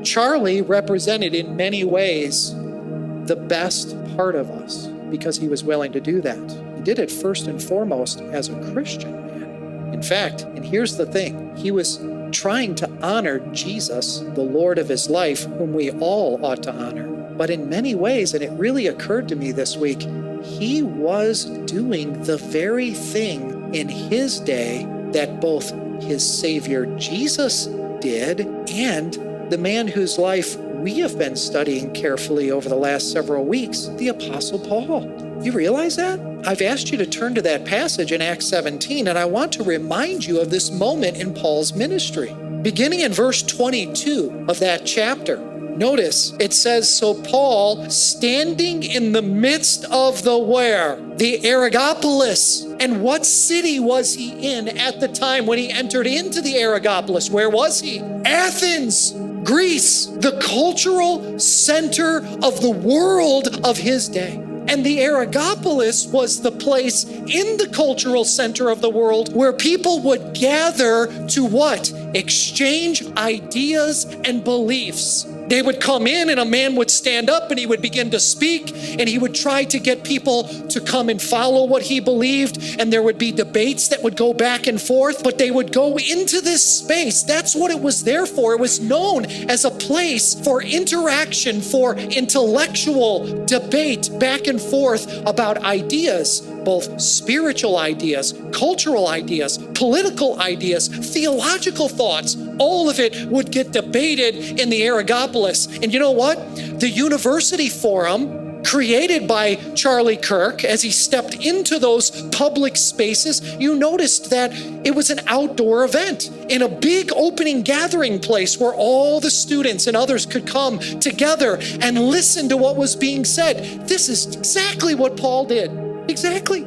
Charlie represented in many ways the best part of us because he was willing to do that. He did it first and foremost as a Christian man. In fact, and here's the thing, he was trying to honor Jesus, the Lord of his life, whom we all ought to honor. But in many ways, and it really occurred to me this week, he was doing the very thing in his day that both his Savior Jesus did and the man whose life we have been studying carefully over the last several weeks, the Apostle Paul. You realize that? I've asked you to turn to that passage in Acts 17, and I want to remind you of this moment in Paul's ministry. Beginning in verse 22 of that chapter, notice it says, so Paul, standing in the midst of the where? The Areopagus. And what city was he in at the time when he entered into the Areopagus? Where was he? Athens, Greece, the cultural center of the world of his day. And the Areopagus was the place in the cultural center of the world where people would gather to what? Exchange ideas and beliefs. They would come in and a man would stand up and he would begin to speak and he would try to get people to come and follow what he believed, and there would be debates that would go back and forth, but they would go into this space. That's what it was there for. It was known as a place for interaction, for intellectual debate back and forth about ideas, both spiritual ideas, cultural ideas, political ideas, theological thoughts. All of it would get debated in the Areopagus. And you know what? The university forum created by Charlie Kirk, as he stepped into those public spaces, you noticed that it was an outdoor event in a big opening gathering place where all the students and others could come together and listen to what was being said. This is exactly what Paul did. Exactly.